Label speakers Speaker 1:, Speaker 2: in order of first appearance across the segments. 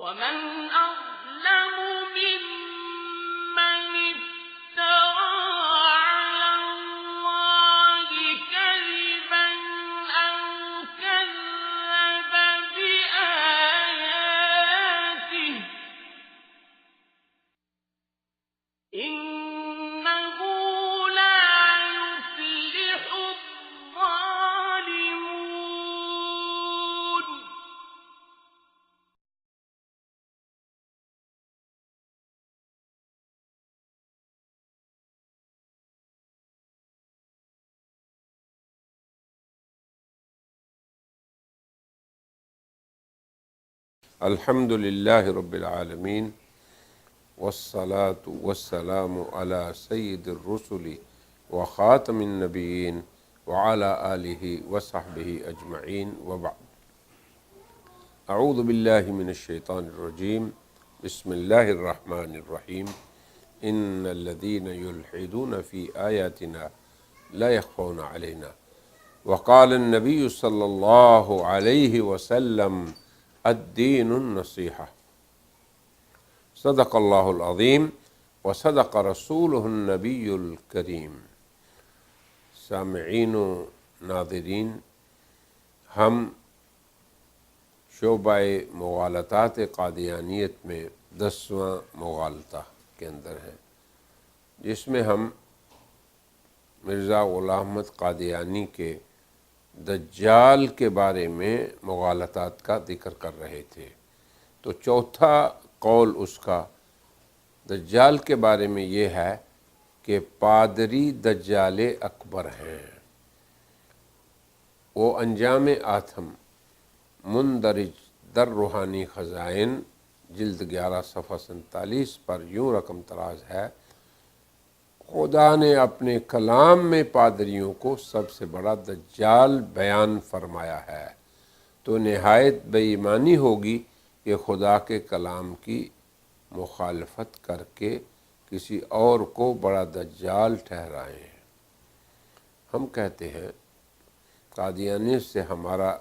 Speaker 1: ومن أظلم ممن افترى على الله كذبا أو كذب بآياته إنه لا يفلح الظالمون.
Speaker 2: الحمد للہ رب العالمین والصلاة والسلام علی سید الرسل وخاتم النبیین وعلی آلہ وصحبہ اجمعین وبعد. اعوذ باللہ من الشیطان الرجیم. بسم اللہ الرحمن الرحیم. ان الذین یلحدون فی آیاتنا لا یخفون علینا وقال النبی صلی اللہ علیہ وسلم الدین النصیحہ. صدق اللہ العظیم وصدق رسولہ النبی الکریم. سامعین و ناظرین، ہم شعبہ مغالطات قادیانیت میں 10واں مغالطہ کے اندر ہیں، جس میں ہم مرزا غلام احمد قادیانی کے دجال کے بارے میں مغالطات کا ذکر کر رہے تھے. تو چوتھا قول اس کا دجال کے بارے میں یہ ہے کہ پادری دجال اکبر ہیں. وہ انجام آتم مندرج در روحانی خزائن جلد 11 صفحہ 47 پر یوں رقم طراز ہے: خدا نے اپنے کلام میں پادریوں کو سب سے بڑا دجال بیان فرمایا ہے، تو نہایت بے ایمانی ہوگی کہ خدا کے کلام کی مخالفت کر کے کسی اور کو بڑا دجال ٹھہرائیں. ہم کہتے ہیں قادیانی سے ہمارا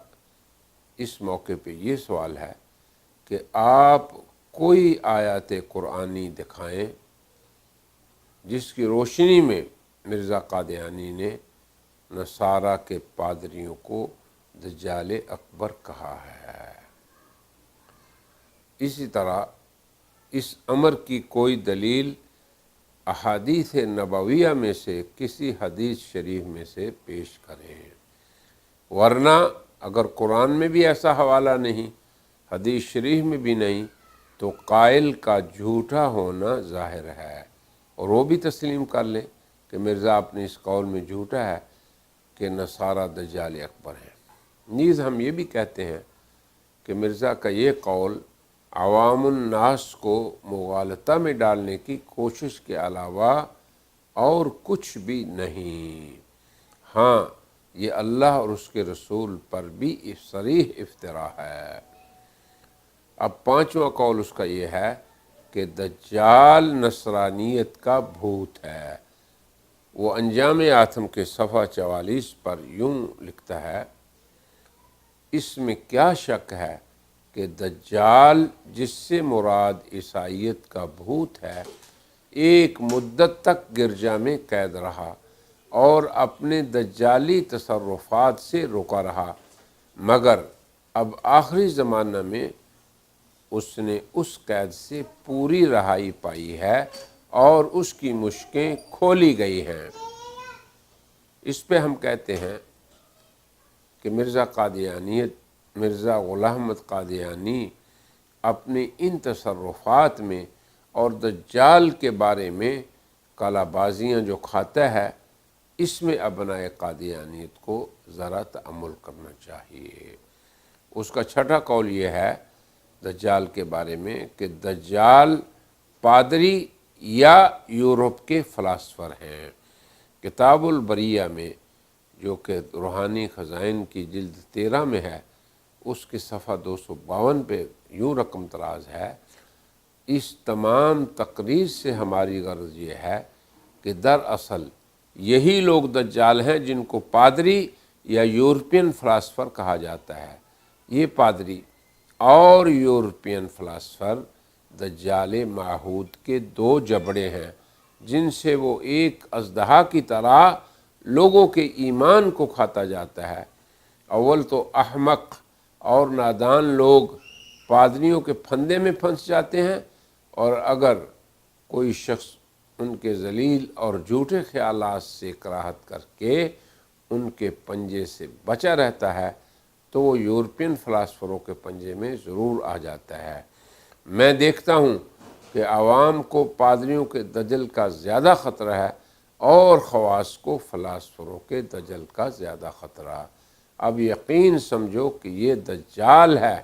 Speaker 2: اس موقع پہ یہ سوال ہے کہ آپ کوئی آیات قرآنی دکھائیں جس کی روشنی میں مرزا قادیانی نے نصارہ کے پادریوں کو دجال اکبر کہا ہے. اسی طرح اس امر کی کوئی دلیل احادیث نبویہ میں سے کسی حدیث شریف میں سے پیش کریں، ورنہ اگر قرآن میں بھی ایسا حوالہ نہیں، حدیث شریف میں بھی نہیں، تو قائل کا جھوٹا ہونا ظاہر ہے، اور وہ بھی تسلیم کر لیں کہ مرزا اپنے اس قول میں جھوٹا ہے کہ نصارہ دجال اکبر ہیں. نیز ہم یہ بھی کہتے ہیں کہ مرزا کا یہ قول عوام الناس کو مغالطہ میں ڈالنے کی کوشش کے علاوہ اور کچھ بھی نہیں. ہاں، یہ اللہ اور اس کے رسول پر بھی صریح افتراء ہے. اب پانچواں قول اس کا یہ ہے کہ دجال نصرانیت کا بھوت ہے. وہ انجام آتم کے صفحہ 44 پر یوں لکھتا ہے: اس میں کیا شک ہے کہ دجال جس سے مراد عیسائیت کا بھوت ہے ایک مدت تک گرجا میں قید رہا اور اپنے دجالی تصرفات سے رکا رہا، مگر اب آخری زمانہ میں اس نے اس قید سے پوری رہائی پائی ہے اور اس کی مشکیں کھولی گئی ہیں. اس پہ ہم کہتے ہیں کہ مرزا غلام احمد قادیانی اپنے ان تصرفات میں اور دجال کے بارے میں کالا بازیاں جو کھاتا ہے، اس میں ابنائے قادیانیت کو ذرا تأمل کرنا چاہیے. اس کا چھٹا قول یہ ہے دجال کے بارے میں کہ دجال پادری یا یورپ کے فلاسفر ہیں. کتاب البریہ میں، جو کہ روحانی خزائن کی جلد 13 میں ہے، اس کے صفحہ 252 پہ یوں رقم طراز ہے: اس تمام تقریر سے ہماری غرض یہ ہے کہ دراصل یہی لوگ دجال ہیں جن کو پادری یا یورپین فلاسفر کہا جاتا ہے. یہ پادری اور یورپین فلاسفر دجال معہود کے دو جبڑے ہیں جن سے وہ ایک اژدہا کی طرح لوگوں کے ایمان کو کھاتا جاتا ہے۔ اول تو احمق اور نادان لوگ پادریوں کے پھندے میں پھنس جاتے ہیں، اور اگر کوئی شخص ان کے ذلیل اور جھوٹے خیالات سے کراہت کر کے ان کے پنجے سے بچا رہتا ہے تو وہ یورپین فلاسفروں کے پنجے میں ضرور آ جاتا ہے۔ میں دیکھتا ہوں کہ عوام کو پادریوں کے دجل کا زیادہ خطرہ ہے اور خواص کو فلاسفروں کے دجل کا زیادہ خطرہ۔ اب یقین سمجھو کہ یہ دجال ہے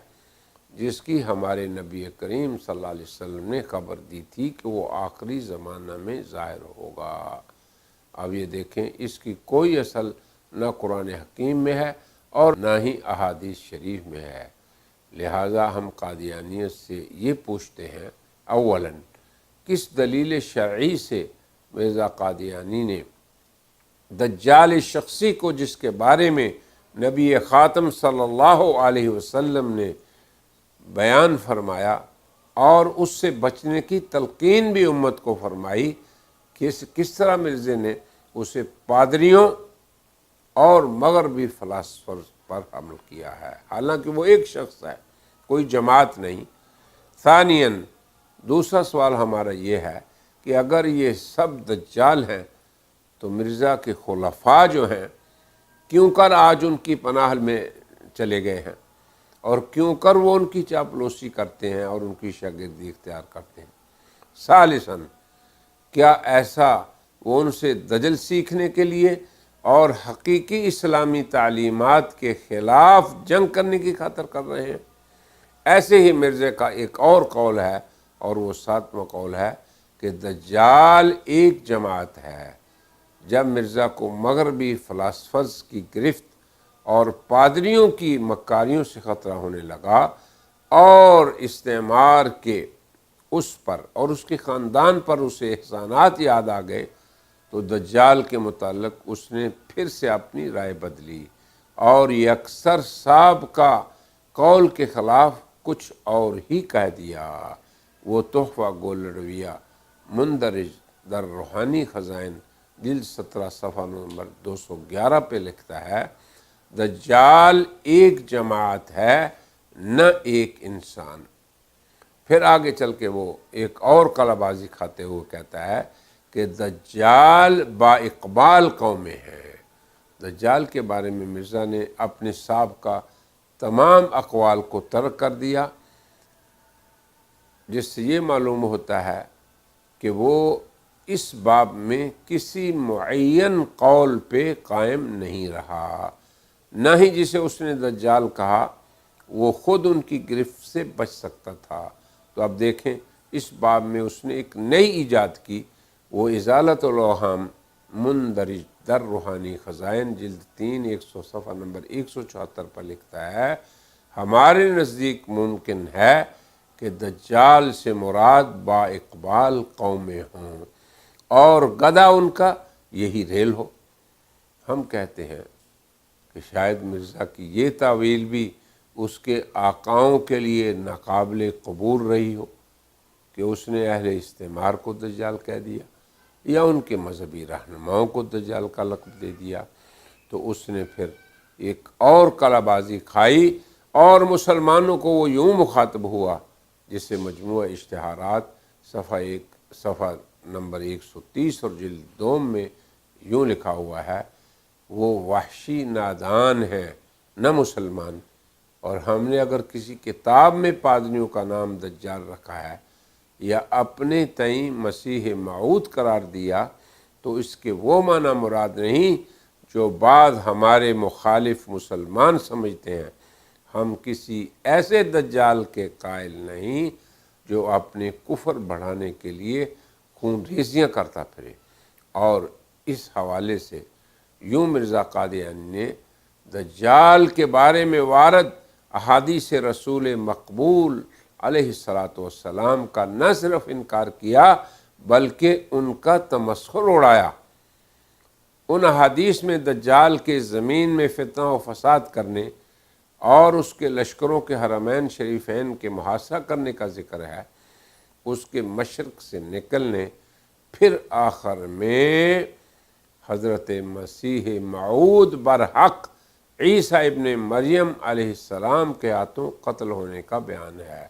Speaker 2: جس کی ہمارے نبی کریم صلی اللہ علیہ وسلم نے خبر دی تھی کہ وہ آخری زمانہ میں ظاہر ہوگا۔ اب یہ دیکھیں، اس کی کوئی اصل نہ قرآن حکیم میں ہے اور نہ ہی احادیث شریف میں ہے۔ لہٰذا ہم قادیانیت سے یہ پوچھتے ہیں، اولاً کس دلیل شرعی سے مرزا قادیانی نے دجال شخصی کو، جس کے بارے میں نبی خاتم صلی اللہ علیہ وسلم نے بیان فرمایا اور اس سے بچنے کی تلقین بھی امت کو فرمائی، کس طرح مرزے نے اسے پادریوں اور مغربی فلاسفر پر حمل کیا ہے، حالانکہ وہ ایک شخص ہے، کوئی جماعت نہیں۔ ثانیاً دوسرا سوال ہمارا یہ ہے کہ اگر یہ سب دجال ہیں تو مرزا کے خلفاء جو ہیں کیوں کر آج ان کی پناہ میں چلے گئے ہیں، اور کیوں کر وہ ان کی چاپلوسی کرتے ہیں اور ان کی شاگردی اختیار کرتے ہیں؟ ثالثاً کیا ایسا وہ ان سے دجل سیکھنے کے لیے اور حقیقی اسلامی تعلیمات کے خلاف جنگ کرنے کی خاطر کر رہے ہیں؟ ایسے ہی مرزے کا ایک اور قول ہے، اور وہ ساتواں قول ہے کہ دجال ایک جماعت ہے۔ جب مرزا کو مغربی فلاسفرز کی گرفت اور پادریوں کی مکاریوں سے خطرہ ہونے لگا اور استعمار کے اس پر اور اس کے خاندان پر اسے احسانات یاد آ گئے تو دجال کے متعلق اس نے پھر سے اپنی رائے بدلی اور یکسر سابقہ قول کے خلاف کچھ اور ہی کہہ دیا۔ وہ تحفہ گولڈویہ مندرج در روحانی خزائن جلد 17 صفحہ نمبر 211 پہ لکھتا ہے، دجال ایک جماعت ہے نہ ایک انسان۔ پھر آگے چل کے وہ ایک اور قلع بازی کھاتے ہوئے کہتا ہے کہ دجال با اقبال قومیں ہے۔ دجال کے بارے میں مرزا نے اپنے سابقہ تمام اقوال کو ترک کر دیا، جس سے یہ معلوم ہوتا ہے کہ وہ اس باب میں کسی معین قول پہ قائم نہیں رہا، نہ ہی جسے اس نے دجال کہا وہ خود ان کی گرفت سے بچ سکتا تھا۔ تو اب دیکھیں، اس باب میں اس نے ایک نئی ایجاد کی، وہ ازالت الاوہام مندرج در روحانی خزائن جلد 3 100 صفحہ نمبر 174 پر لکھتا ہے، ہمارے نزدیک ممکن ہے کہ دجال سے مراد با اقبال قومیں ہوں اور گدھا ان کا یہی ریل ہو۔ ہم کہتے ہیں کہ شاید مرزا کی یہ تعویل بھی اس کے آقاؤں کے لیے ناقابل قبول رہی ہو کہ اس نے اہل استعمار کو دجال کہہ دیا یا ان کے مذہبی رہنماؤں کو دجال کا لقب دے دیا۔ تو اس نے پھر ایک اور قلع بازی کھائی اور مسلمانوں کو وہ یوں مخاطب ہوا، جسے مجموعہ اشتہارات صفحہ نمبر 130 اور جلد 2 میں یوں لکھا ہوا ہے، وہ وحشی نادان ہے نہ مسلمان، اور ہم نے اگر کسی کتاب میں پادریوں کا نام دجال رکھا ہے یا اپنے تئیں مسیح موعود قرار دیا تو اس کے وہ معنی مراد نہیں جو بعض ہمارے مخالف مسلمان سمجھتے ہیں۔ ہم کسی ایسے دجال کے قائل نہیں جو اپنے کفر بڑھانے کے لیے خون ریزیاں کرتا پھرے۔ اور اس حوالے سے یوں مرزا قادیانی نے دجال کے بارے میں وارد احادیث رسول مقبول علیہ السلام کا نہ صرف انکار کیا بلکہ ان کا تمسخر اڑایا۔ ان احادیث میں دجال کے زمین میں فتنہ و فساد کرنے اور اس کے لشکروں کے حرمین شریفین کے محاصرہ کرنے کا ذکر ہے، اس کے مشرق سے نکلنے، پھر آخر میں حضرت مسیح موعود برحق عیسیٰ ابن مریم علیہ السلام کے ہاتھوں قتل ہونے کا بیان ہے۔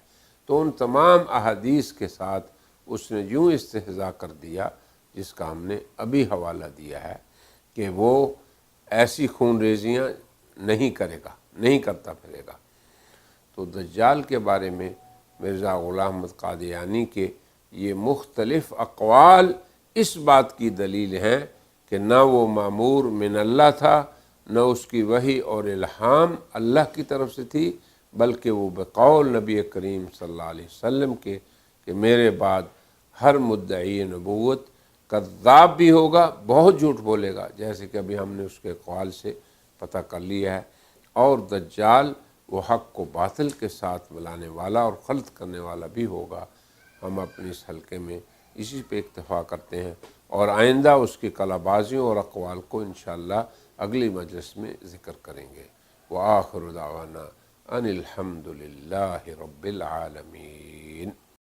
Speaker 2: تو ان تمام احادیث کے ساتھ اس نے یوں استہزاء کر دیا جس کا ہم نے ابھی حوالہ دیا ہے کہ وہ ایسی خون ریزیاں نہیں کرے گا، نہیں کرتا پھرے گا۔ تو دجال کے بارے میں مرزا غلام احمد قادیانی کے یہ مختلف اقوال اس بات کی دلیل ہیں کہ نہ وہ مامور من اللہ تھا، نہ اس کی وحی اور الہام اللہ کی طرف سے تھی، بلکہ وہ بقول نبی کریم صلی اللہ علیہ وسلم کے کہ میرے بعد ہر مدعی نبوت کذاب بھی ہوگا، بہت جھوٹ بولے گا، جیسے کہ ابھی ہم نے اس کے اقوال سے پتہ کر لیا ہے، اور دجال وہ حق کو باطل کے ساتھ ملانے والا اور خلط کرنے والا بھی ہوگا۔ ہم اپنی اس حلقے میں اسی پہ اکتفا کرتے ہیں اور آئندہ اس کی کلا بازیوں اور اقوال کو انشاءاللہ اگلی مجلس میں ذکر کریں گے۔ وآخر دعوانا ان الحمد للہ رب العالمین۔